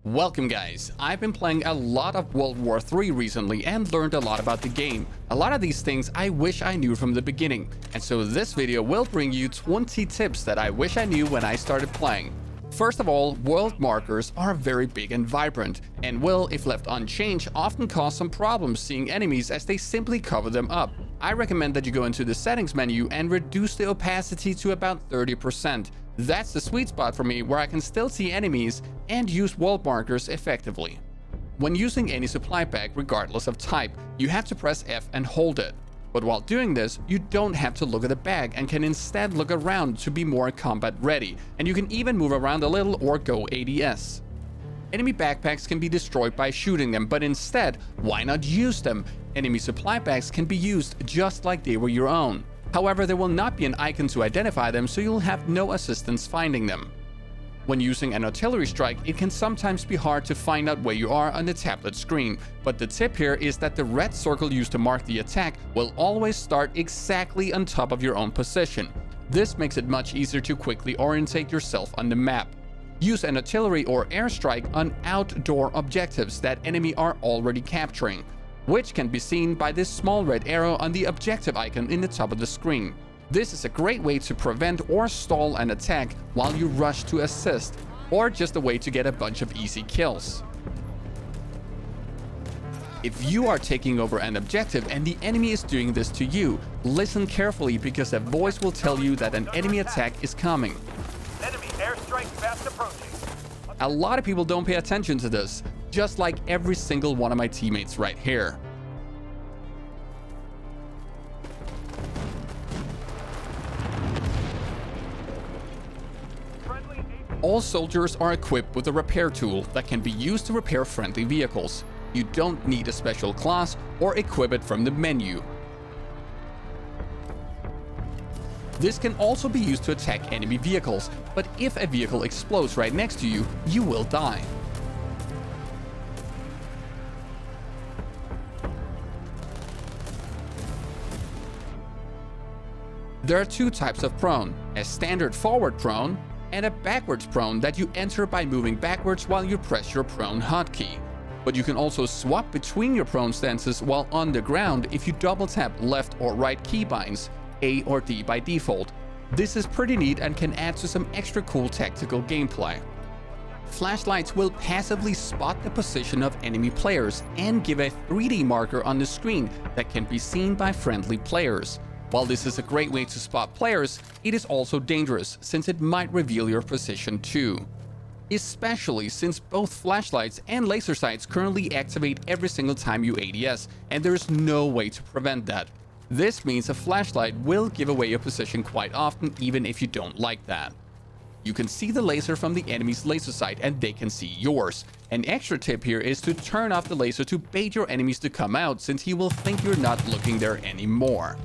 Welcome guys, I've been playing a lot of World War III recently and learned a lot about the game. A lot of these things I wish I knew from the beginning, and so this video will bring you 20 tips that I wish I knew when I started playing. First of all, world markers are very big and vibrant, and will, if left unchanged, often cause some problems seeing enemies as they simply cover them up. I recommend that you go into the settings menu and reduce the opacity to about 30%. That's the sweet spot for me, where I can still see enemies and use world markers effectively. When using any supply bag, regardless of type, you have to press F and hold it. But while doing this, you don't have to look at the bag and can instead look around to be more combat ready, and you can even move around a little or go ADS. Enemy backpacks can be destroyed by shooting them, but instead, why not use them? Enemy supply bags can be used just like they were your own. However, there will not be an icon to identify them, so you'll have no assistance finding them. When using an artillery strike, it can sometimes be hard to find out where you are on the tablet screen, but the tip here is that the red circle used to mark the attack will always start exactly on top of your own position. This makes it much easier to quickly orientate yourself on the map. Use an artillery or airstrike on outdoor objectives that enemy are already capturing, which can be seen by this small red arrow on the objective icon in the top of the screen. This is a great way to prevent or stall an attack while you rush to assist, or just a way to get a bunch of easy kills. If you are taking over an objective and the enemy is doing this to you, listen carefully because a voice will tell you that an enemy attack is coming. Enemy airstrike fast approaching. A lot of people don't pay attention to this, just like every single one of my teammates right here. All soldiers are equipped with a repair tool that can be used to repair friendly vehicles. You don't need a special class or equip it from the menu. This can also be used to attack enemy vehicles, but if a vehicle explodes right next to you, you will die. There are two types of prone, a standard forward prone and a backwards prone that you enter by moving backwards while you press your prone hotkey. But you can also swap between your prone stances while on the ground if you double tap left or right keybinds, A or D by default. This is pretty neat and can add to some extra cool tactical gameplay. Flashlights will passively spot the position of enemy players and give a 3D marker on the screen that can be seen by friendly players. While this is a great way to spot players, it is also dangerous since it might reveal your position too. Especially since both flashlights and laser sights currently activate every single time you ADS, and there is no way to prevent that. This means a flashlight will give away your position quite often, even if you don't like that. You can see the laser from the enemy's laser sight and they can see yours. An extra tip here is to turn off the laser to bait your enemies to come out, since he will think you're not looking there anymore.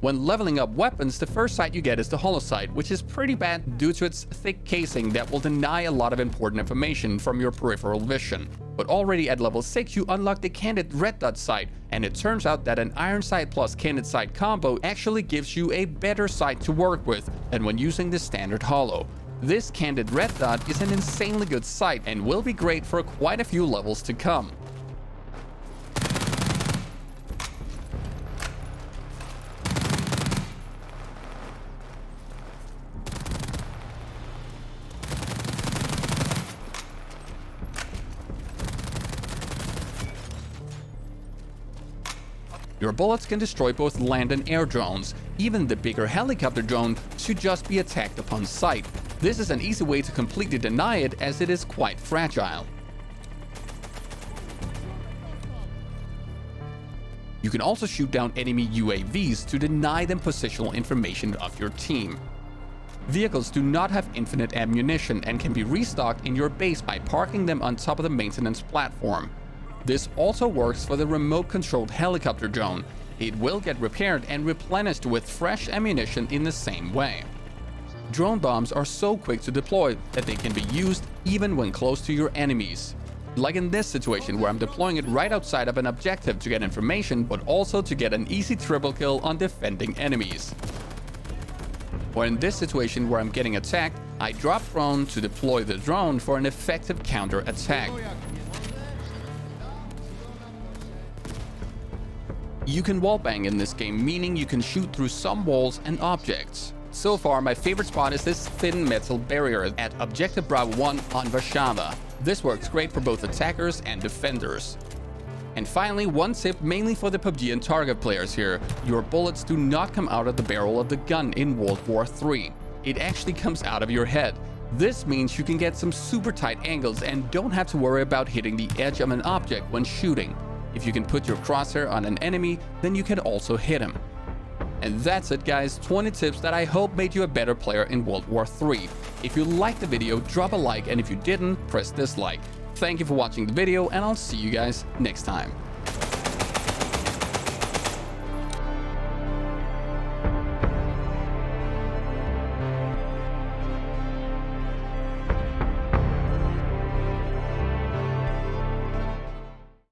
When leveling up weapons, the first sight you get is the holo sight, which is pretty bad due to its thick casing that will deny a lot of important information from your peripheral vision. But already at level 6 you unlock the candid red dot sight, and it turns out that an iron sight plus candid sight combo actually gives you a better sight to work with than when using the standard holo. This candid red dot is an insanely good sight and will be great for quite a few levels to come. Your bullets can destroy both land and air drones. Even the bigger helicopter drone should just be attacked upon sight. This is an easy way to completely deny it, as it is quite fragile. You can also shoot down enemy UAVs to deny them positional information of your team. Vehicles do not have infinite ammunition and can be restocked in your base by parking them on top of the maintenance platform. This also works for the remote-controlled helicopter drone. It will get repaired and replenished with fresh ammunition in the same way. Drone bombs are so quick to deploy that they can be used even when close to your enemies. Like in this situation where I'm deploying it right outside of an objective to get information, but also to get an easy triple kill on defending enemies. Or in this situation where I'm getting attacked, I drop prone to deploy the drone for an effective counter-attack. You can wallbang in this game, meaning you can shoot through some walls and objects. So far, my favorite spot is this thin metal barrier at Objective Bravo 1 on Warsaw. This works great for both attackers and defenders. And finally, one tip mainly for the PUBG and Target players here: your bullets do not come out of the barrel of the gun in World War III. It actually comes out of your head. This means you can get some super tight angles and don't have to worry about hitting the edge of an object when shooting. If you can put your crosshair on an enemy, then you can also hit him. And that's it guys, 20 tips that I hope made you a better player in World War III. If you liked the video, drop a like, and if you didn't, press dislike. Thank you for watching the video, and I'll see you guys next time.